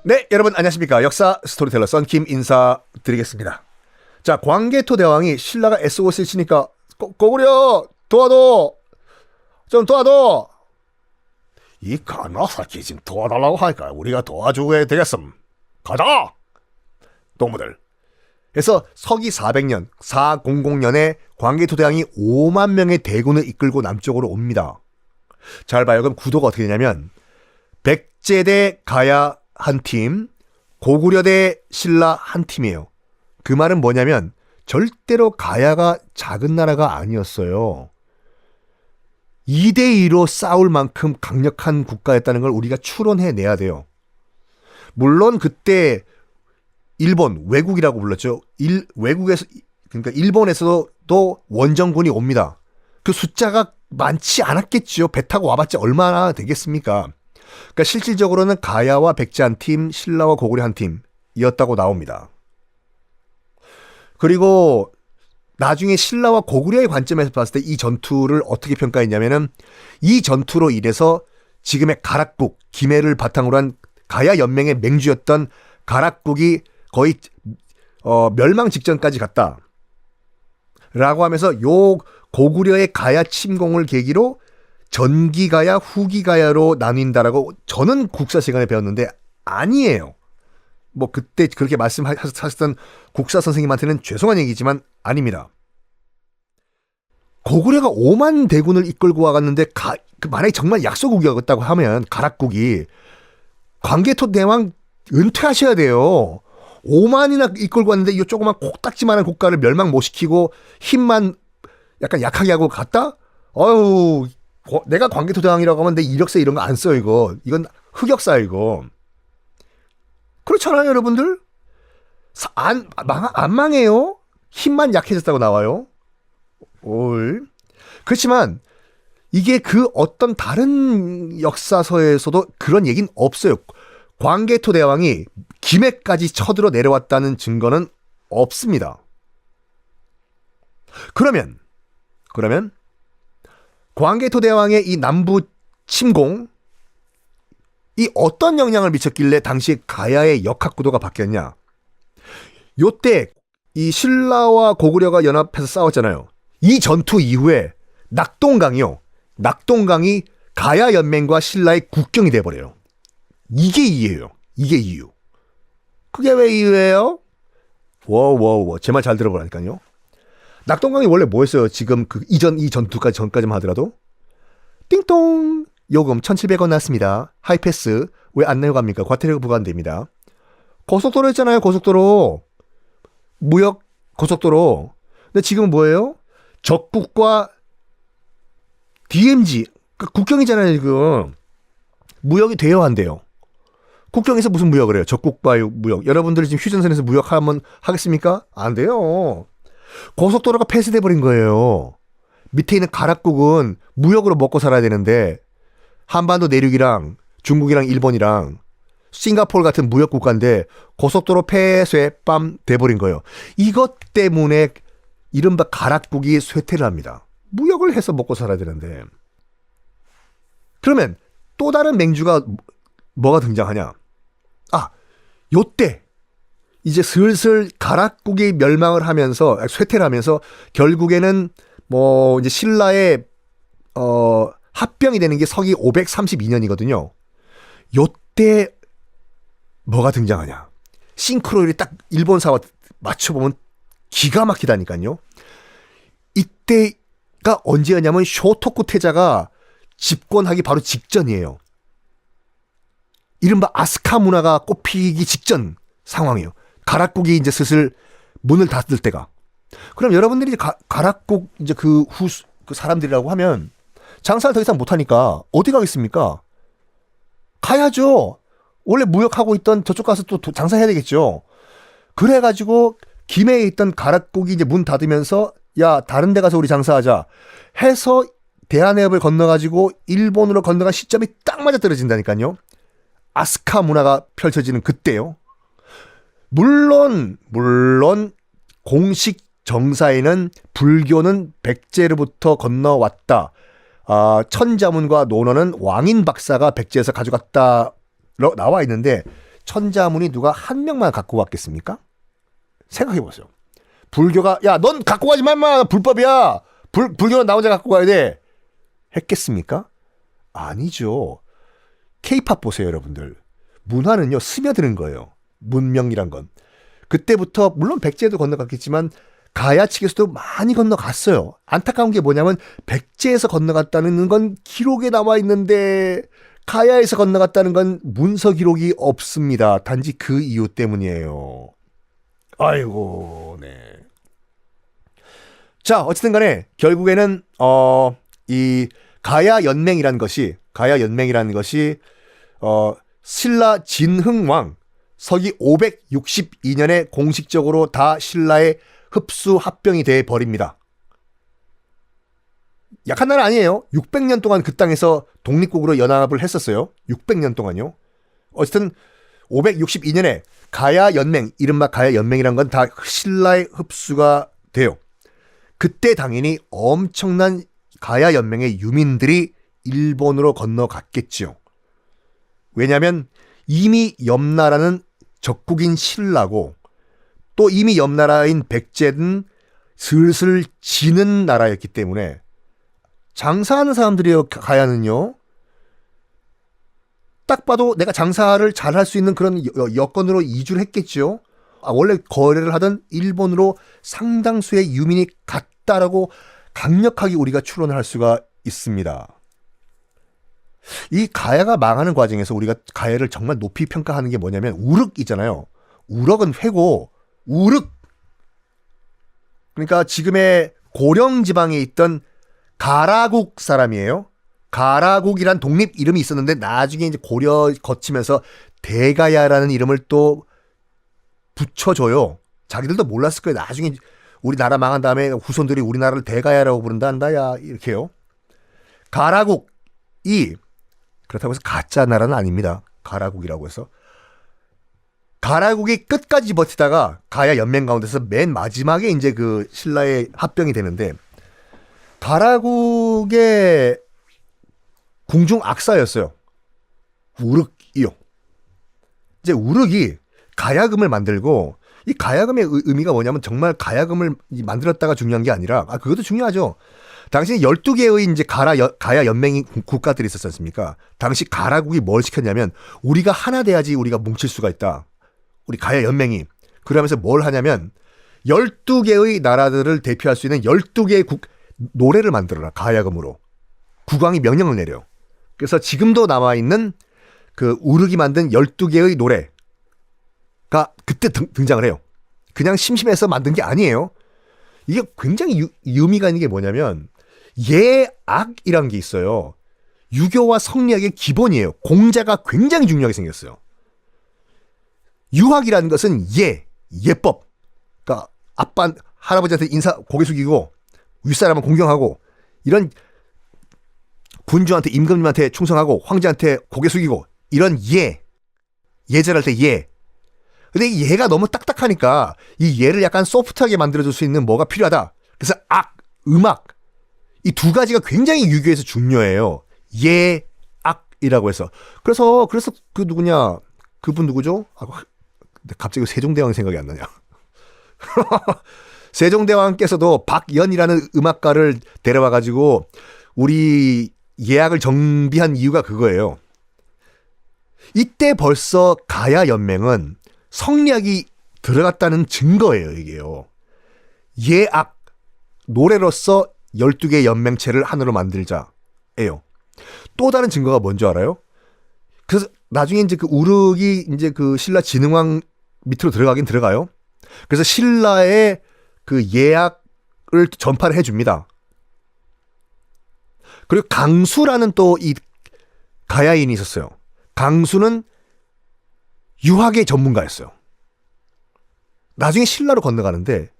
네, 여러분 안녕하십니까. 역사 스토리텔러 썬킴 인사드리겠습니다. 자, 광개토 대왕이 신라가 SOS를 치니까 고구려 도와줘, 좀 도와줘. 이 가나사키 지금 도와달라고 하니까 우리가 도와주게 되겠음. 가자 동무들. 그래서 서기 400년 400년에 광개토 대왕이 5만 명의 대군을 이끌고 남쪽으로 옵니다. 잘 봐요. 그럼 구도가 어떻게 되냐면 백제 대 가야 한 팀, 고구려 대 신라 한 팀이에요. 그 말은 뭐냐면 절대로 가야가 작은 나라가 아니었어요. 2대2로 싸울 만큼 강력한 국가였다는 걸 우리가 추론해내야 돼요. 물론 그때 일본, 외국이라고 불렀죠. 외국에서, 그러니까 일본에서도 원정군이 옵니다. 그 숫자가 많지 않았겠죠. 배 타고 와봤자 얼마나 되겠습니까? 그러니까 실질적으로는 가야와 백제 한 팀, 신라와 고구려 한 팀이었다고 나옵니다. 그리고 나중에 신라와 고구려의 관점에서 봤을 때 이 전투를 어떻게 평가했냐면은 이 전투로 인해서 지금의 가락국, 김해를 바탕으로 한 가야 연맹의 맹주였던 가락국이 거의 멸망 직전까지 갔다. 라고 하면서 요 고구려의 가야 침공을 계기로 전기가야, 후기가야로 나뉜다라고 저는 국사 시간에 배웠는데 아니에요. 뭐 그때 그렇게 말씀하셨던 국사 선생님한테는 죄송한 얘기지만 아닙니다. 고구려가 5만 대군을 이끌고 와갔는데 만약에 정말 약소국이었다고 하면 가락국이 광개토 대왕 은퇴하셔야 돼요. 5만이나 이끌고 왔는데 이 조그만 콕딱지만한 국가를 멸망 못 시키고 힘만 약간 약하게 하고 갔다? 어휴, 내가 광개토 대왕이라고 하면 내 이력서 이런 거 안 써 이거. 이건 흑역사 이거. 그렇잖아요 여러분들. 안 망해요. 힘만 약해졌다고 나와요. 그렇지만 이게 그 어떤 다른 역사서에서도 그런 얘기는 없어요. 광개토 대왕이 김해까지 쳐들어 내려왔다는 증거는 없습니다. 그러면 광개토 대왕의 이 남부 침공 이 어떤 영향을 미쳤길래 당시 가야의 역학구도가 바뀌었냐? 요때 이 신라와 고구려가 연합해서 싸웠잖아요. 이 전투 이후에 낙동강이 가야 연맹과 신라의 국경이 돼버려요. 이게 이유예요. 이게 이유. 그게 왜 이유예요? 제 말 잘 들어보라니까요. 낙동강이 원래 뭐였어요? 지금 이 전투까지만 하더라도 띵동 요금 1,700원 났습니다. 하이패스 왜 안 내려갑니까? 과태료 부과됩니다. 고속도로 있잖아요. 고속도로 무역 고속도로. 근데 지금 뭐예요? 적국과 DMZ 국경이잖아요. 지금 무역이 돼요 안 돼요? 국경에서 무슨 무역을 해요? 적국과 무역. 여러분들이 지금 휴전선에서 무역하면 하겠습니까? 안 돼요. 고속도로가 폐쇄돼 버린 거예요. 밑에 있는 가락국은 무역으로 먹고 살아야 되는데 한반도 내륙이랑 중국이랑 일본이랑 싱가포르 같은 무역 국가인데 고속도로 폐쇄 돼버린 거예요. 이것 때문에 이른바 가락국이 쇠퇴를 합니다. 무역을 해서 먹고 살아야 되는데. 그러면 또 다른 맹주가 뭐가 등장하냐? 요때 이제 슬슬 가락국이 멸망을 하면서 쇠퇴를 하면서 결국에는 뭐 이제 신라의 합병이 되는 게 서기 532년이거든요. 요때 뭐가 등장하냐? 싱크로율이 딱 일본사와 맞춰보면 기가 막히다니까요. 이때가 언제였냐면 쇼토쿠 태자가 집권하기 바로 직전이에요. 이른바 아스카 문화가 꽃피기 직전 상황이에요. 가락국이 이제 슬슬 문을 닫을 때가. 그럼 여러분들이 이제 가락국 이제 그 사람들이라고 하면 장사를 더 이상 못하니까 어디 가겠습니까? 가야죠. 원래 무역하고 있던 저쪽 가서 또 장사해야 되겠죠. 그래가지고 김해에 있던 가락국이 이제 문 닫으면서 야 다른 데 가서 우리 장사하자 해서 대한해협을 건너가지고 일본으로 건너간 시점이 딱 맞아 떨어진다니까요. 아스카 문화가 펼쳐지는 그때요. 물론 공식 정사에는 불교는 백제로부터 건너왔다. 천자문과 논어는 왕인 박사가 백제에서 가져갔다로 나와 있는데 천자문이 누가 한 명만 갖고 왔겠습니까? 생각해 보세요. 불교가 야, 넌 갖고 가지 마, 인마. 불법이야. 불교는 나 혼자 갖고 가야 돼. 했겠습니까? 아니죠. K-팝 보세요, 여러분들. 문화는요, 스며드는 거예요. 문명이란 건. 그때부터 물론 백제도 건너갔겠지만 가야 측에서도 많이 건너갔어요. 안타까운 게 뭐냐면 백제에서 건너갔다는 건 기록에 나와 있는데 가야에서 건너갔다는 건 문서 기록이 없습니다. 단지 그 이유 때문이에요. 아이고, 네. 자, 어쨌든 간에 결국에는 이 가야 연맹이라는 것이 신라 진흥왕 서기 562년에 공식적으로 다 신라의 흡수 합병이 돼 버립니다. 약한 나라 아니에요. 600년 동안 그 땅에서 독립국으로 연합을 했었어요. 600년 동안요. 어쨌든 562년에 가야 연맹, 이른바 가야 연맹이란 건 다 신라의 흡수가 돼요. 그때 당연히 엄청난 가야 연맹의 유민들이 일본으로 건너갔겠죠. 왜냐하면 이미 옆나라는 적국인 신라고 또 이미 옆나라인 백제는 슬슬 지는 나라였기 때문에 장사하는 사람들이요, 가야는요. 딱 봐도 내가 장사를 잘할 수 있는 그런 여건으로 이주를 했겠죠. 원래 거래를 하던 일본으로 상당수의 유민이 갔다라고 강력하게 우리가 추론을 할 수가 있습니다. 이 가야가 망하는 과정에서 우리가 가야를 정말 높이 평가하는 게 뭐냐면 우륵이잖아요. 우럭은 회고 우륵. 그러니까 지금의 고령 지방에 있던 가라국 사람이에요. 가라국이란 독립 이름이 있었는데 나중에 이제 고려 거치면서 대가야라는 이름을 또 붙여줘요. 자기들도 몰랐을 거예요. 나중에 우리나라 망한 다음에 후손들이 우리나라를 대가야라고 부른다 한다야 이렇게요. 가라국이 그렇다고 해서 가짜 나라는 아닙니다. 가라국이라고 해서. 가라국이 끝까지 버티다가 가야 연맹 가운데서 맨 마지막에 이제 그 신라의 합병이 되는데 가라국의 궁중 악사였어요. 우륵이요. 이제 우륵이 가야금을 만들고 이 가야금의 의미가 뭐냐면 정말 가야금을 만들었다가 중요한 게 아니라 그것도 중요하죠. 당시 12개의 이제 가야 연맹이 국가들이 있었지 않습니까? 당시 가라국이 뭘 시켰냐면 우리가 하나 돼야지 우리가 뭉칠 수가 있다. 우리 가야 연맹이. 그러면서 뭘 하냐면 12개의 나라들을 대표할 수 있는 12개의 노래를 만들어라. 가야금으로. 국왕이 명령을 내려요. 그래서 지금도 남아있는 그 우르기 만든 12개의 노래가 그때 등장을 해요. 그냥 심심해서 만든 게 아니에요. 이게 굉장히 의미가 있는 게 뭐냐면 예악이란 게 있어요. 유교와 성리학의 기본이에요. 공자가 굉장히 중요하게 생겼어요. 유학이라는 것은 예법. 그러니까 아빠, 할아버지한테 고개 숙이고 윗사람은 공경하고 이런 군주한테 임금님한테 충성하고 황제한테 고개 숙이고 이런 예절할 때 예. 근데 이 예가 너무 딱딱하니까 이 예를 약간 소프트하게 만들어줄 수 있는 뭐가 필요하다. 그래서 음악 이 두 가지가 굉장히 유교에서 중요해요. 예악이라고 해서 그래서 그 누구냐 그분 누구죠? 갑자기 세종대왕 생각이 안 나냐? 세종대왕께서도 박연이라는 음악가를 데려와가지고 우리 예악을 정비한 이유가 그거예요. 이때 벌써 가야 연맹은 성리학이 들어갔다는 증거예요, 이게요. 예악, 노래로서 12개 연맹체를 하나로 만들자예요. 또 다른 증거가 뭔지 알아요? 그래서 나중에 이제 그 우륵이 이제 그 신라 진흥왕 밑으로 들어가긴 들어가요. 그래서 신라의 그 예악을 전파를 해줍니다. 그리고 강수라는 또 이 가야인이 있었어요. 강수는 유학의 전문가였어요. 나중에 신라로 건너가는데,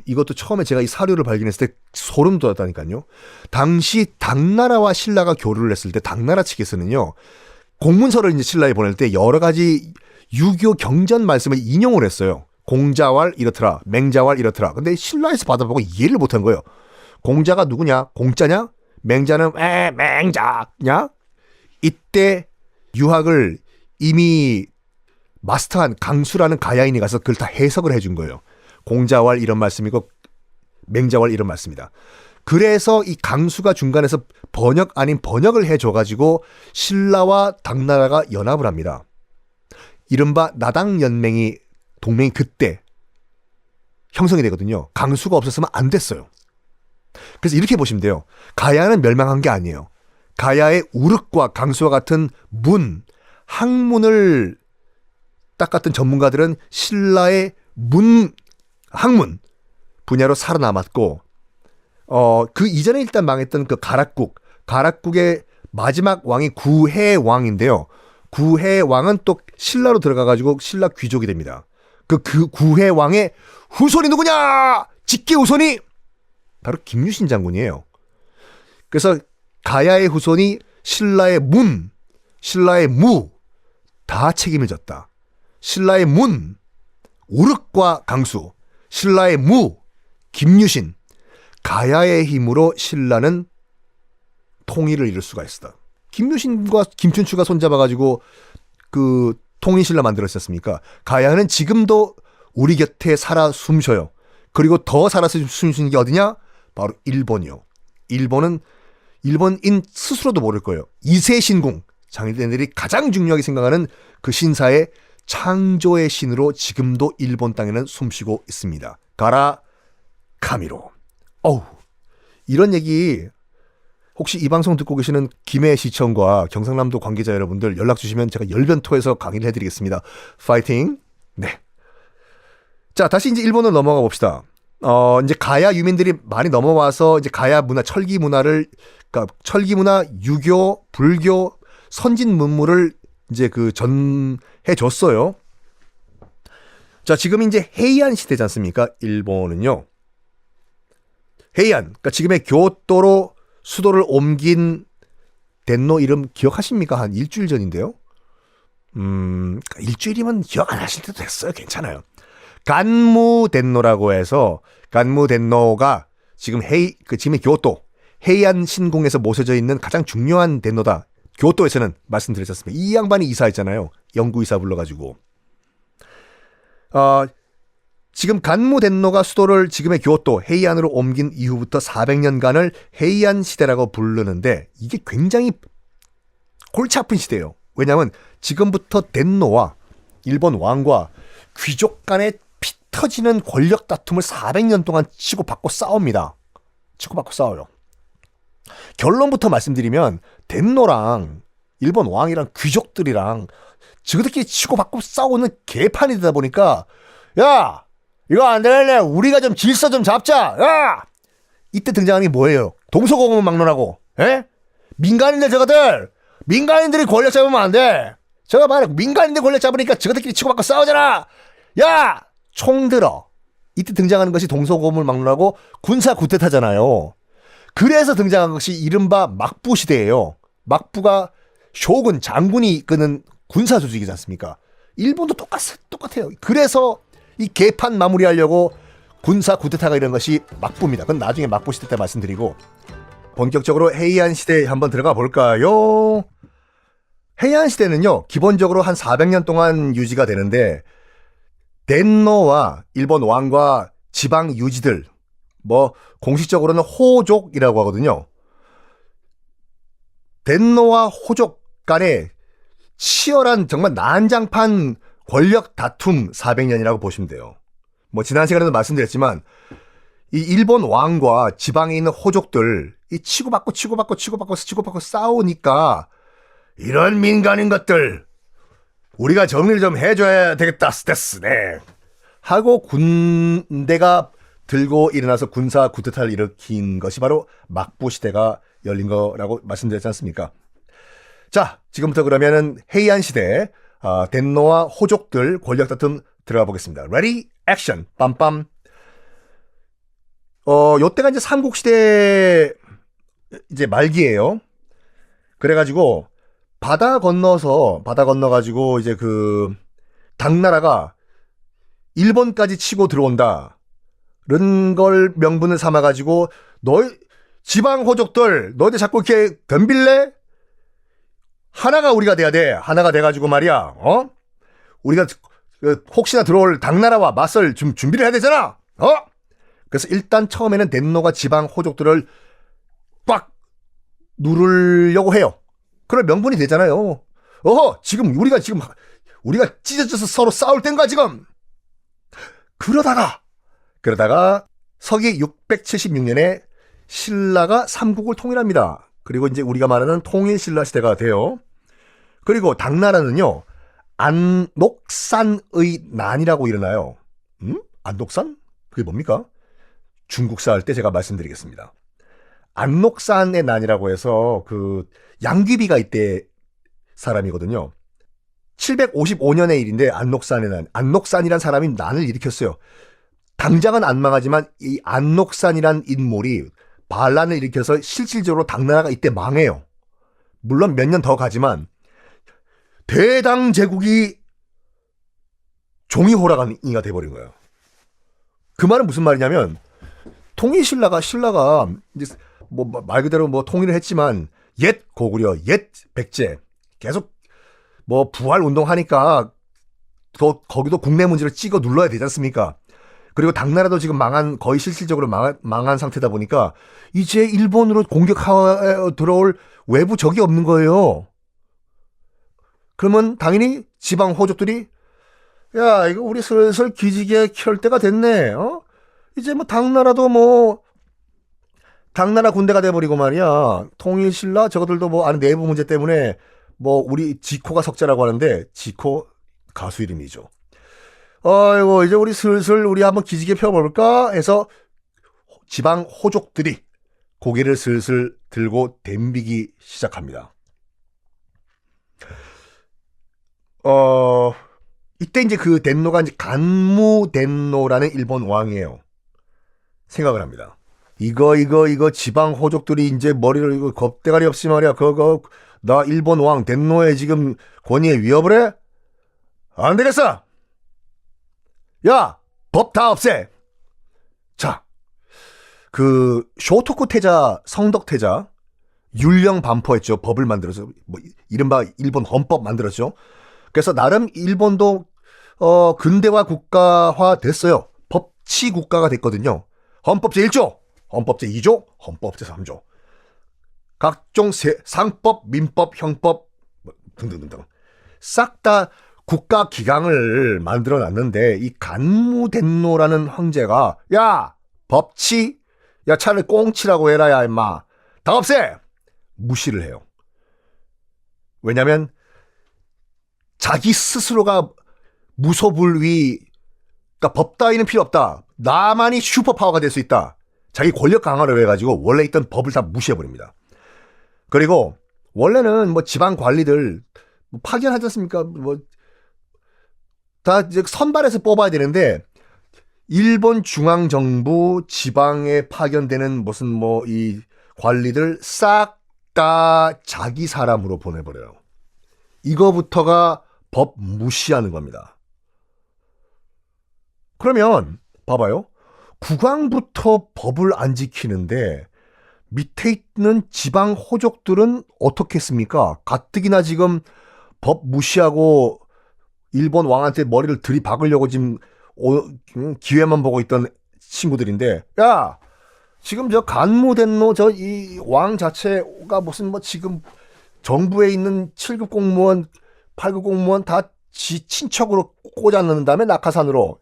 이것도 처음에 제가 이 사료를 발견했을 때 소름 돋았다니까요. 당시 당나라와 신라가 교류를 했을 때 당나라 측에서는요, 공문서를 이제 신라에 보낼 때 여러 가지 유교 경전 말씀을 인용을 했어요. 공자왈 이렇더라, 맹자왈 이렇더라. 근데 신라에서 받아보고 이해를 못한 거예요. 공자가 누구냐? 공자냐? 맹자는 맹자냐? 이때 유학을 이미 마스터한 강수라는 가야인이 가서 그걸 다 해석을 해준 거예요. 공자왈 이런 말씀이고 맹자왈 이런 말씀이다. 그래서 이 강수가 중간에서 번역 아닌 번역을 해줘가지고 신라와 당나라가 연합을 합니다. 이른바 나당연맹이 동맹이 그때 형성이 되거든요. 강수가 없었으면 안 됐어요. 그래서 이렇게 보시면 돼요. 가야는 멸망한 게 아니에요. 가야의 우륵과 강수와 같은 문, 학문을 닦았던 전문가들은 신라의 학문 분야로 살아남았고, 그 이전에 일단 망했던 그 가락국의 마지막 왕이 구해왕인데요. 구해왕은 또 신라로 들어가가지고 신라 귀족이 됩니다. 그 구해왕의 후손이 누구냐? 직계 후손이 바로 김유신 장군이에요. 그래서 가야의 후손이 신라의 신라의 다 책임을 졌다. 신라의 우륵과 강수, 신라의 김유신, 가야의 힘으로 신라는 통일을 이룰 수가 있었다. 김유신과 김춘추가 손잡아가지고 그 통일신라 만들었지 않습니까? 가야는 지금도 우리 곁에 살아 숨쉬어요. 그리고 더 살아 숨쉬는 게 어디냐? 바로 일본이요. 일본인 스스로도 모를 거예요. 이세신궁, 장인들이 가장 중요하게 생각하는 그 신사의 창조의 신으로 지금도 일본 땅에는 숨쉬고 있습니다. 가라 카미로. 이런 얘기 혹시 이 방송 듣고 계시는 김해시청과 경상남도 관계자 여러분들 연락 주시면 제가 열변토해서 강의를 해드리겠습니다. 파이팅. 네. 자, 다시 이제 일본으로 넘어가 봅시다. 이제 가야 유민들이 많이 넘어와서 이제 가야 문화, 철기 문화를, 그러니까 철기 문화, 유교, 불교, 선진 문물을 이제 그 전해 줬어요. 자, 지금 이제 헤이안 시대지 않습니까? 일본은요. 헤이안, 그러니까 지금의 교토로 수도를 옮긴 덴노 이름 기억하십니까? 한 일주일 전인데요. 일주일이면 기억 안 하실 때도 됐어요. 괜찮아요. 간무덴노라고 해서 간무덴노가 지금 지금의 교토 헤이안 신궁에서 모셔져 있는 가장 중요한 덴노다. 교토에서는 말씀드렸었습니다. 이 양반이 이사했잖아요. 영구 이사 불러가지고. 지금 간무덴노가 수도를 지금의 교토 헤이안으로 옮긴 이후부터 400년간을 헤이안 시대라고 부르는데 이게 굉장히 골치 아픈 시대예요. 왜냐하면 지금부터 덴노와 일본 왕과 귀족 간의 피 터지는 권력 다툼을 400년 동안 치고받고 싸웁니다. 치고받고 싸워요. 결론부터 말씀드리면 덴노랑 일본 왕이랑 귀족들이랑 지그들끼리 치고받고 싸우는 개판이 되다 보니까 야! 이거 안 되겠네. 우리가 좀 질서 좀 잡자. 야! 이때 등장하는 게 뭐예요? 동서고금을 막론하고. 에? 민간인들 저거들. 민간인들이 권력 잡으면 안 돼. 제가 말해. 민간인들 권력 잡으니까 저거들끼리 치고받고 싸우잖아. 야! 총 들어. 이때 등장하는 것이 동서고금을 막론하고 군사 구태타잖아요. 그래서 등장한 것이 이른바 막부 시대예요. 막부가 쇼군, 장군이 이끄는 군사 조직이지 않습니까? 일본도 똑같아요. 그래서 이 개판 마무리하려고 군사 구데타가 이런 것이 막부입니다. 그건 나중에 막부 시대 때 말씀드리고 본격적으로 헤이안 시대에 한번 들어가 볼까요? 헤이안 시대는요. 기본적으로 한 400년 동안 유지가 되는데 덴노와 일본 왕과 지방 유지들 공식적으로는 호족이라고 하거든요. 덴노와 호족 간에 치열한 정말 난장판 권력 다툼 400년이라고 보시면 돼요. 지난 시간에도 말씀드렸지만 이 일본 왕과 지방에 있는 호족들 이 치고받고 싸우니까 이런 민간인 것들 우리가 정리를 좀 해줘야 되겠다 스테스 네 하고 군대가 들고 일어나서 군사 구태타를 일으킨 것이 바로 막부 시대가 열린 거라고 말씀드렸지 않습니까? 자, 지금부터 그러면은 헤이안 시대 덴노와 호족들 권력 다툼 들어가 보겠습니다. Ready, action, 빰빰. 요때가 이제 삼국시대 이제 말기예요. 그래가지고 바다 건너가지고 이제 그 당나라가 일본까지 치고 들어온다. 이런 걸 명분을 삼아가지고 지방 호족들 너희들 자꾸 이렇게 덤빌래? 하나가 우리가 돼야 돼. 하나가 돼가지고 말이야. 우리가 혹시나 들어올 당나라와 맞설 준비를 해야 되잖아. 그래서 일단 처음에는 덴노가 지방 호족들을 꽉 누르려고 해요. 그럼 명분이 되잖아요. 지금 우리가 찢어져서 서로 싸울 땐가 지금. 그러다가 서기 676년에 신라가 삼국을 통일합니다. 그리고 이제 우리가 말하는 통일신라 시대가 돼요. 그리고 당나라는요, 안녹산의 난이라고 일어나요. 안녹산? 그게 뭡니까? 중국사 할 때 제가 말씀드리겠습니다. 안녹산의 난이라고 해서 그 양귀비가 이때 사람이거든요. 755년의 일인데 안녹산의 난. 안녹산이란 사람이 난을 일으켰어요. 당장은 안 망하지만 이 안녹산이란 인물이 반란을 일으켜서 실질적으로 당나라가 이때 망해요. 물론 몇 년 더 가지만 대당 제국이 종이호랑이가 돼버린 거예요. 그 말은 무슨 말이냐면 신라가 이제 뭐 말 그대로 뭐 통일을 했지만 옛 고구려, 옛 백제 계속 뭐 부활 운동하니까 거기도 국내 문제를 찍어 눌러야 되지 않습니까? 그리고 당나라도 지금 거의 실질적으로 망한 상태다 보니까 이제 일본으로 공격하러 들어올 외부 적이 없는 거예요. 그러면 당연히 지방 호족들이 야, 이거 우리 슬슬 기지개 켤 때가 됐네. 이제 뭐 당나라 군대가 돼버리고 말이야. 통일신라 저것들도 뭐 아는 내부 문제 때문에 뭐 우리 지코가 석자라고 하는데 지코 가수 이름이죠. 아이고 이제 우리 슬슬 우리 한번 기지개 펴볼까 해서 지방 호족들이 고개를 슬슬 들고 댐비기 시작합니다. 이때 이제 그 덴노가 이제 간무덴노라는 일본 왕이에요. 생각을 합니다. 이거 지방 호족들이 이제 머리를 이거 겁대가리 없이 말이야. 나 일본 왕 덴노의 지금 권위에 위협을 해? 안 되겠어. 야, 법 다 없애. 자, 그 쇼토쿠 태자, 성덕 태자, 율령 반포했죠. 법을 만들어서 뭐 이른바 일본 헌법 만들었죠. 그래서 나름 일본도 근대화 국가화 됐어요. 법치 국가가 됐거든요. 헌법 제1조, 헌법 제2조, 헌법 제3조. 각종 상법, 민법, 형법 등등등등. 싹 다 국가 기강을 만들어 놨는데 이 간무덴노라는 황제가 야, 법치, 야 차라리 꽁치라고 해라 야 임마. 다 없애. 무시를 해요. 왜냐면 자기 스스로가 무소불위, 그러니까 법 따위는 필요 없다. 나만이 슈퍼파워가 될 수 있다. 자기 권력 강화를 해가지고 원래 있던 법을 다 무시해버립니다. 그리고 원래는 뭐 지방 관리들 파견하지 않습니까? 뭐 다 이제 선발해서 뽑아야 되는데 일본 중앙정부 지방에 파견되는 무슨 뭐 이 관리들 싹 다 자기 사람으로 보내버려요. 이거부터가 법 무시하는 겁니다. 그러면 봐봐요. 국왕부터 법을 안 지키는데 밑에 있는 지방 호족들은 어떻게 했습니까? 가뜩이나 지금 법 무시하고 일본 왕한테 머리를 들이박으려고 지금 기회만 보고 있던 친구들인데 야, 지금 저 간무덴노 저 이 왕 자체가 무슨 뭐 지금 정부에 있는 7급 공무원, 8급 공무원 다 지 친척으로 꽂아넣는 다음에 낙하산으로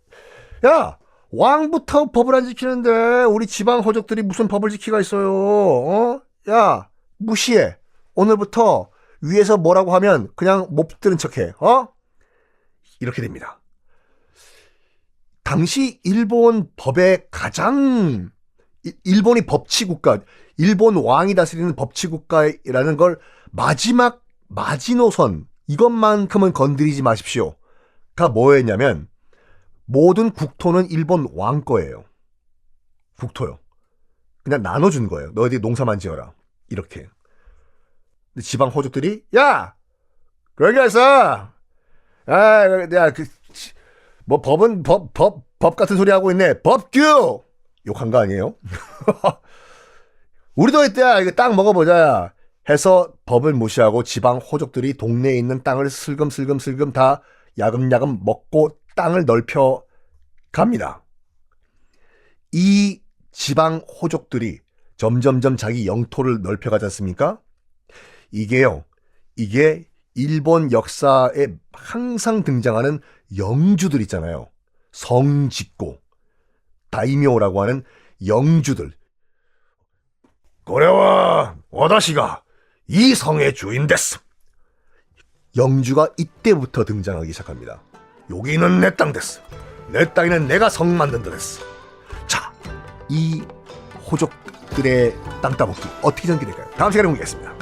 야, 왕부터 법을 안 지키는데 우리 지방 호족들이 무슨 법을 지키가 있어요? 야, 무시해. 오늘부터 위에서 뭐라고 하면 그냥 못 들은 척해. 이렇게 됩니다. 당시 일본 법의 가장 일본이 법치국가, 일본 왕이 다스리는 법치국가라는 걸 마지막 마지노선 이것만큼은 건드리지 마십시오가 뭐였냐면 모든 국토는 일본 왕 거예요. 국토요. 그냥 나눠준 거예요. 너희들이 농사만 지어라. 이렇게. 근데 지방 호족들이 야! 그러게 해서 뭐 법은 법 같은 소리 하고 있네. 법규! 욕한 거 아니에요? 우리도 이때야 이거 땅 먹어보자 해서 법을 무시하고 지방 호족들이 동네에 있는 땅을 슬금슬금 다 야금야금 먹고 땅을 넓혀 갑니다. 이 지방 호족들이 점점점 자기 영토를 넓혀가지 않습니까? 이게 일본 역사에 항상 등장하는 영주들 있잖아요. 성 짓고 다이묘라고 하는 영주들. 고래와 와다시가 이 성의 주인 됐음. 영주가 이때부터 등장하기 시작합니다. 여기는 내 땅 됐어. 내 땅에는 내가 성 만든다 됐어. 자, 이 호족들의 땅 따먹기 어떻게 전개될까요? 다음 시간에 공개하겠습니다.